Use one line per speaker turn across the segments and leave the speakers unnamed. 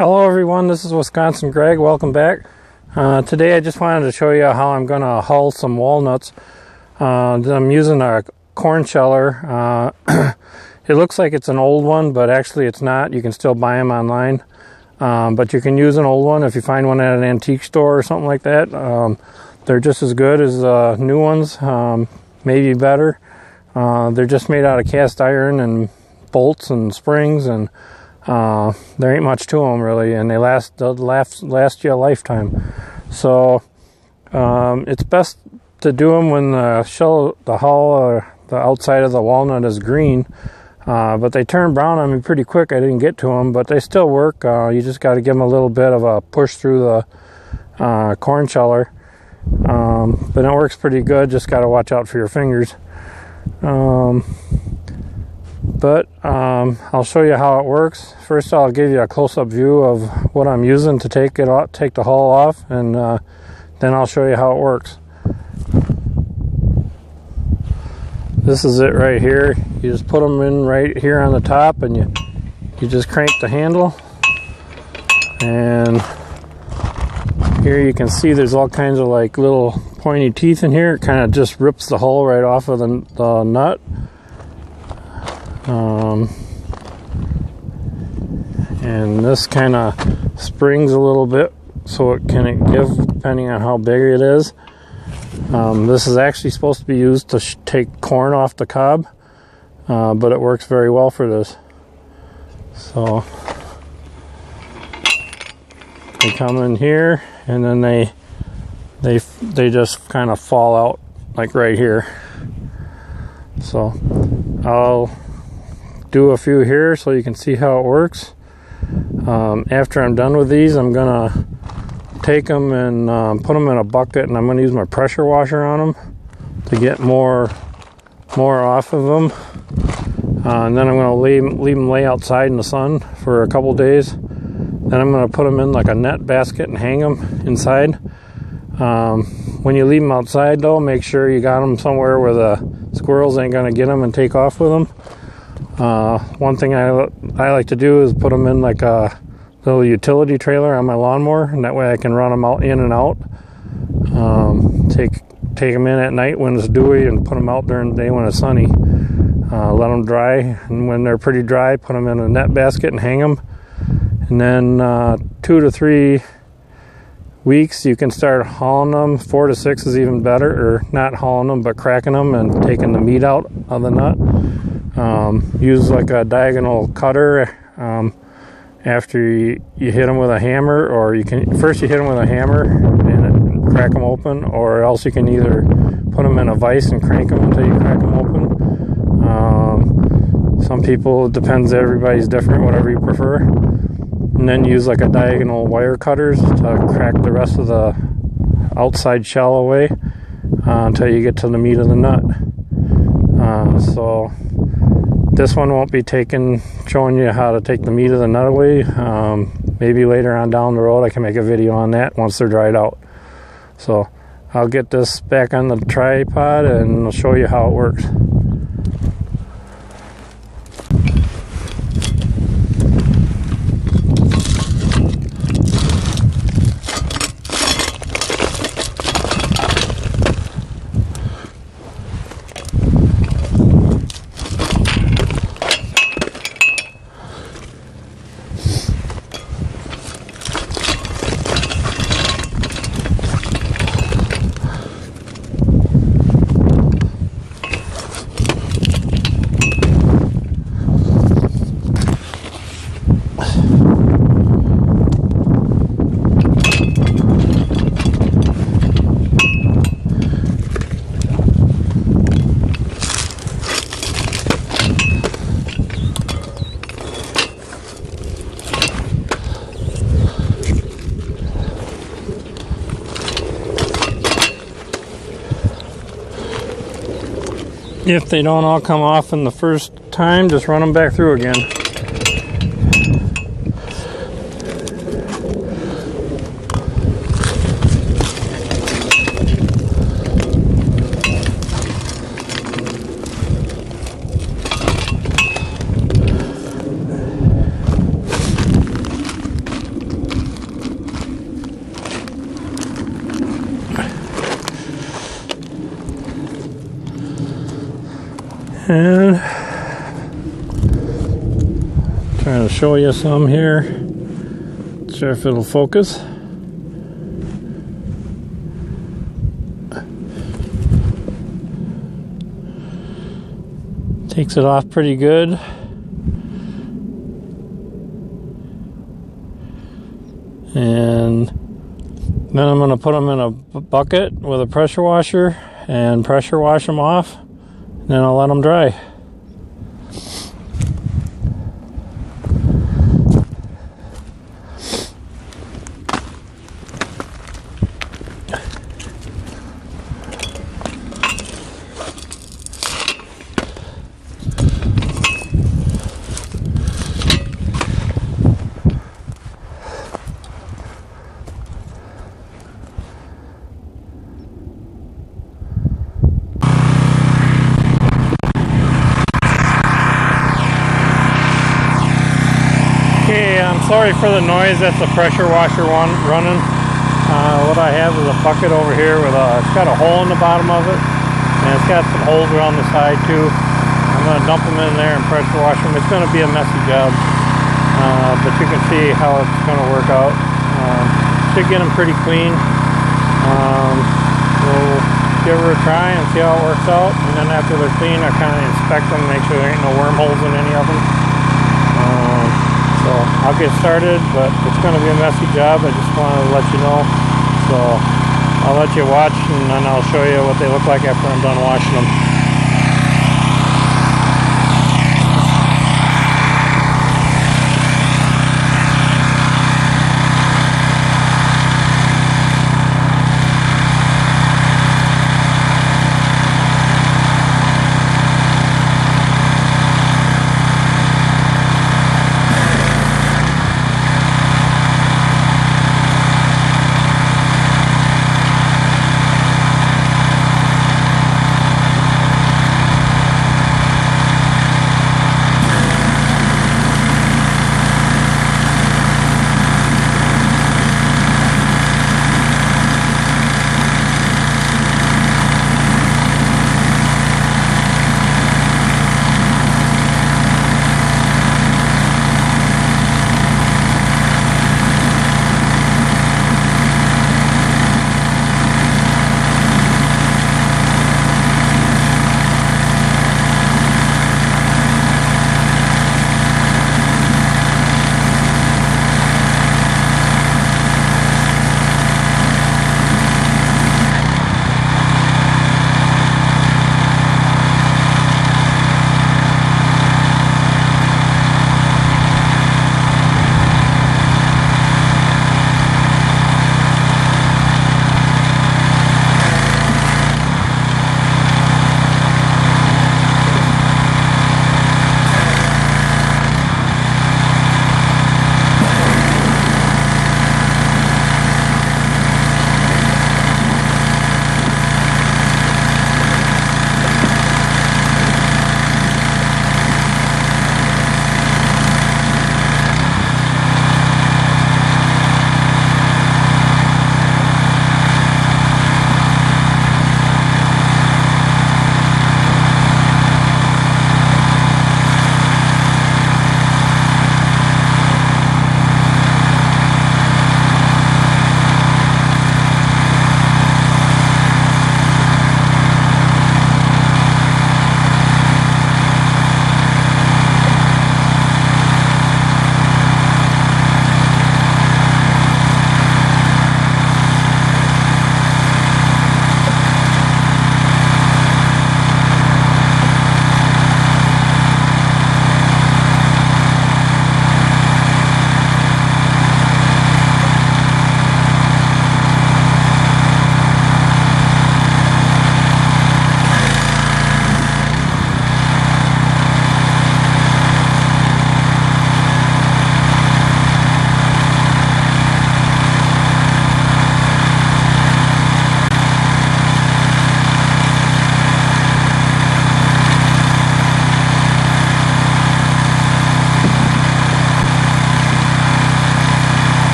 Hello everyone, this is Wisconsin Greg. Welcome back. Today I just wanted to show you how I'm going to hull some walnuts. I'm using a corn sheller. It looks like it's an old one, but actually it's not. You can still buy them online. But you can use an old one if you find one at an antique store or something like that. They're just as good as new ones, maybe better. They're just made out of cast iron and bolts and springs, and there ain't much to them really, and they last you a lifetime. So it's best to do them when the hull, the outside of the walnut is green. But they turn brown on me pretty quick. I didn't get to them, but they still work. You just got to give them a little bit of a push through the corn sheller. But it works pretty good. Just got to watch out for your fingers. But I'll show you how it works. First, I'll give you a close-up view of what I'm using to take the hull off, and then I'll show you how it works. This is it right here. You just put them in right here on the top, and you just crank the handle, and here you can see there's all kinds of like little pointy teeth in here. It kind of just rips the hull right off of the nut. And this kind of springs a little bit so it can give depending on how big it is. This is actually supposed to be used to take corn off the cob, but it works very well for this. So they come in here, and then they just kind of fall out like right here. So I'll do a few here so you can see how it works. After I'm done with these, I'm gonna take them and put them in a bucket, and I'm gonna use my pressure washer on them to get more off of them. And then I'm gonna leave them lay outside in the sun for a couple days. Then I'm gonna put them in like a net basket and hang them inside. When you leave them outside though, make sure you got them somewhere where the squirrels ain't gonna get them and take off with them. One thing I like to do is put them in like a little utility trailer on my lawnmower, and that way I can run them out in and out. Take them in at night when it's dewy, and put them out during the day when it's sunny. Let them dry, and when they're pretty dry, put them in a net basket and hang them. And then 2 to 3 weeks you can start hauling them. 4 to 6 is even better, or not hauling them but cracking them and taking the meat out of the nut. Use like a diagonal cutter after you hit them with a hammer, or you can first you hit them with a hammer and crack them open, or else you can either put them in a vise and crank them until you crack them open. Some people, it depends, everybody's different, whatever you prefer. And then use like a diagonal wire cutters to crack the rest of the outside shell away until you get to the meat of the nut. So this one won't be showing you how to take the meat of the nut away. Maybe later on down the road I can make a video on that once they're dried out. So I'll get this back on the tripod and I'll show you how it works. If they don't all come off in the first time, just run them back through again. And trying to show you some here. Not sure if it'll focus. Takes it off pretty good. And then I'm going to put them in a bucket with a pressure washer and pressure wash them off. And then I'll let them dry. Sorry for the noise. That's the pressure washer one running. What I have is a bucket over here with it's got a hole in the bottom of it, and it's got some holes around the side too. I'm going to dump them in there and pressure wash them. It's going to be a messy job, but you can see how it's going to work out. Should get them pretty clean. We'll give her a try and see how it works out, and then after they're clean, I kind of inspect them, make sure there ain't no wormholes in any of them. So I'll get started, but it's going to be a messy job. I just wanted to let you know. So I'll let you watch, and then I'll show you what they look like after I'm done washing them.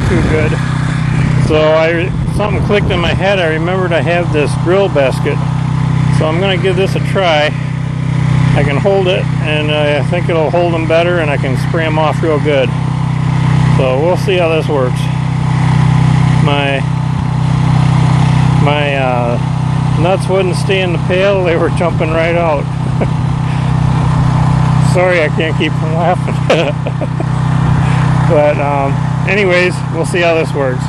too good. So something clicked in my head. I remembered I have this drill basket. So I'm going to give this a try. I can hold it, and I think it'll hold them better, and I can spray them off real good. So we'll see how this works. My nuts wouldn't stay in the pail. They were jumping right out. Sorry, I can't keep from laughing. But anyways, we'll see how this works.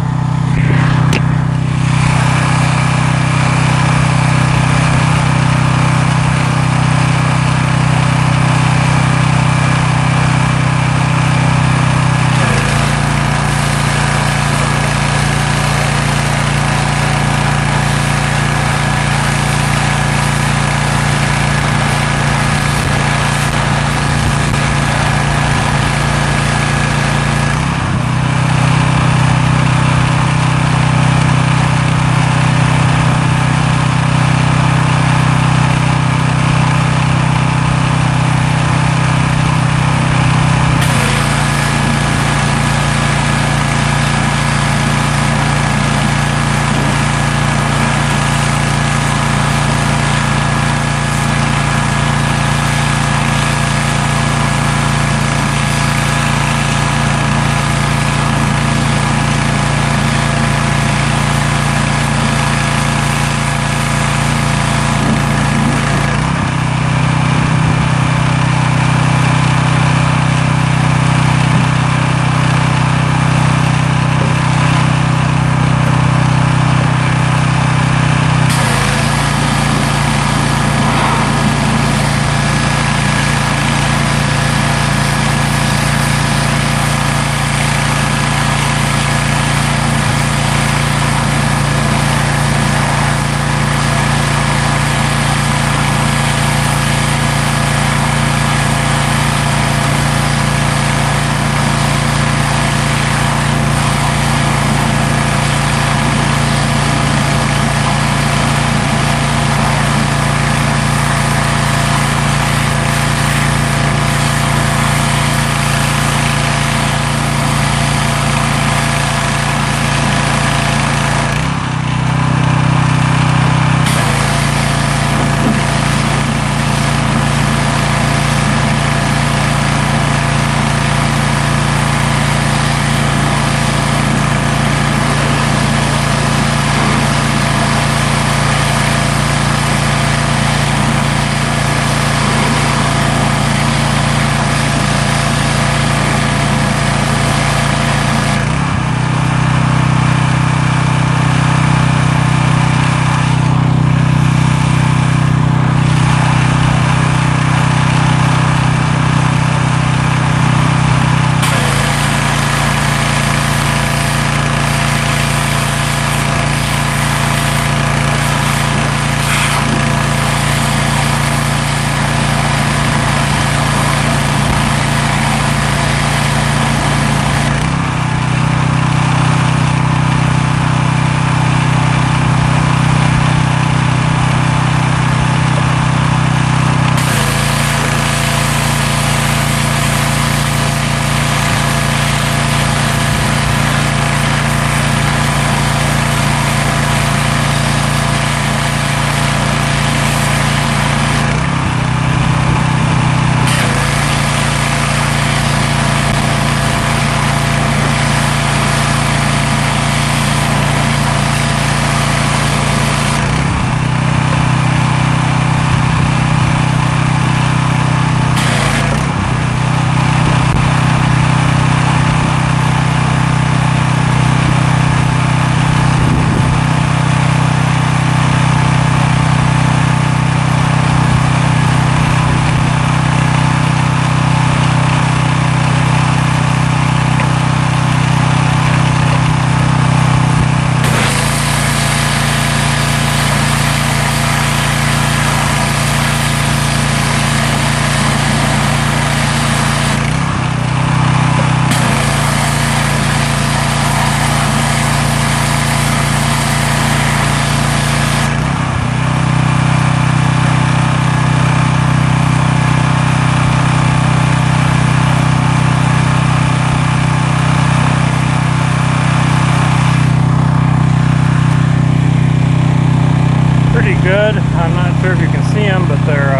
good. I'm not sure if you can see them, but they're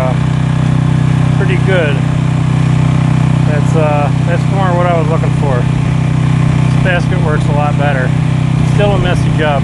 pretty good. That's more what I was looking for. This basket works a lot better. Still a messy job.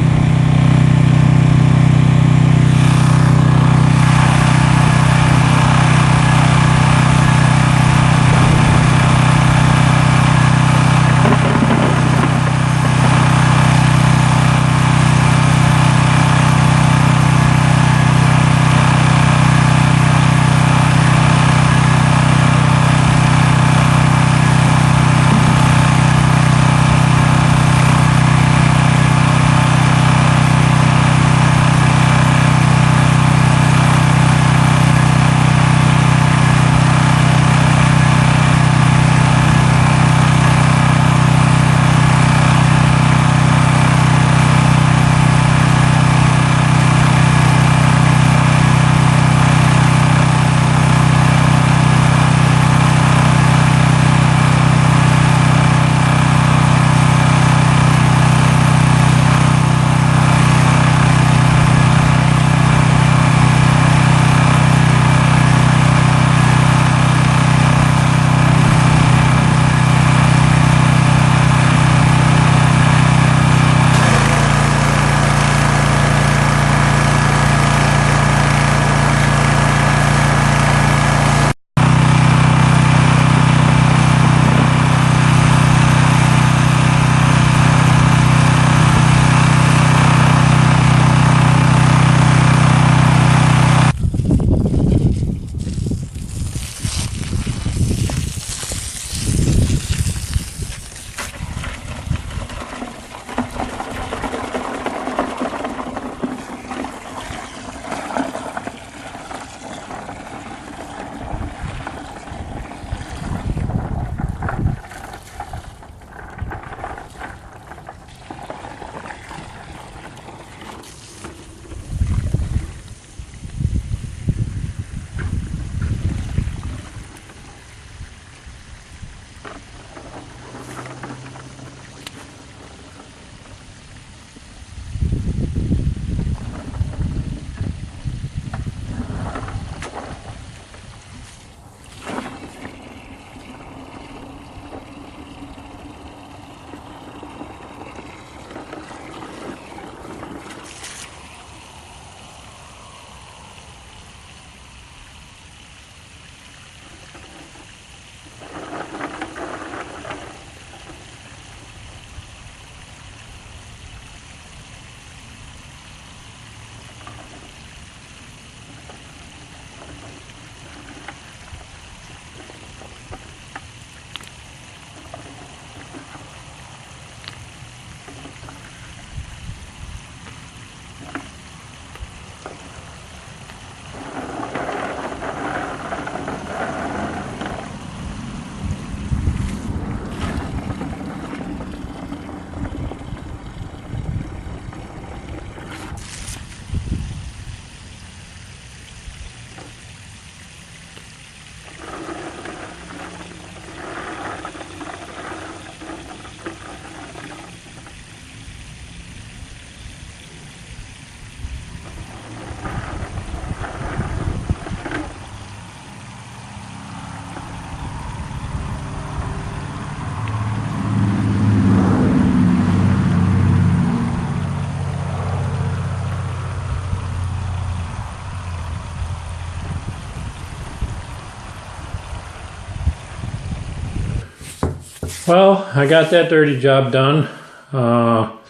Well, I got that dirty job done. Now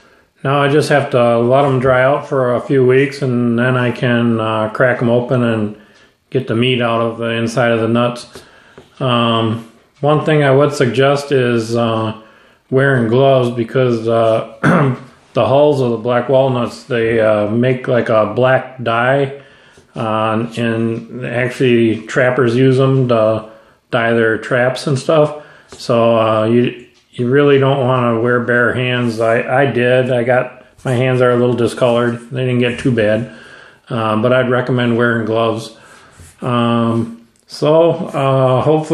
I just have to let them dry out for a few weeks, and then I can crack them open and get the meat out of the inside of the nuts. One thing I would suggest is wearing gloves, because the hulls of the black walnuts, they make like a black dye, and actually trappers use them to dye their traps and stuff. So you really don't want to wear bare hands. I did. I got, my hands are a little discolored. They didn't get too bad, but I'd recommend wearing gloves. Hopefully,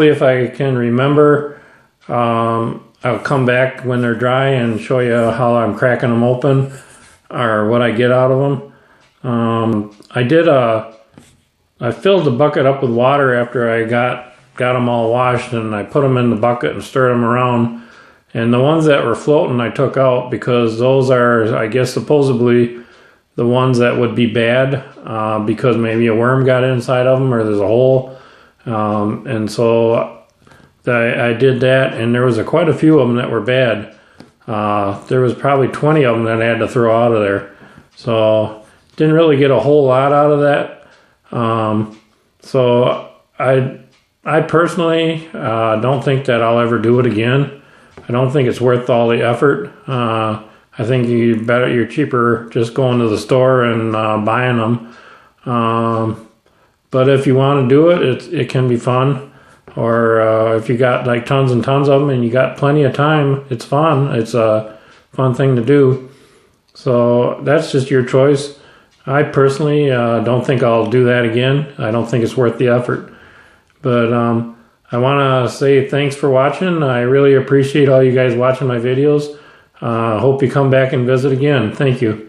if I can remember, I'll come back when they're dry and show you how I'm cracking them open or what I get out of them. I filled the bucket up with water after I got them all washed, and I put them in the bucket and stirred them around. And the ones that were floating I took out, because those are, I guess, supposedly the ones that would be bad, because maybe a worm got inside of them or there's a hole. And so I did that, and there was quite a few of them that were bad. There was probably 20 of them that I had to throw out of there. So didn't really get a whole lot out of that. So I personally don't think that I'll ever do it again. I don't think it's worth all the effort. I think you're cheaper just going to the store and buying them. But if you want to do it, it can be fun. Or if you got like tons and tons of them and you got plenty of time, it's fun. It's a fun thing to do. So that's just your choice. I personally don't think I'll do that again. I don't think it's worth the effort. But I want to say thanks for watching. I really appreciate all you guys watching my videos. Hope you come back and visit again. Thank you.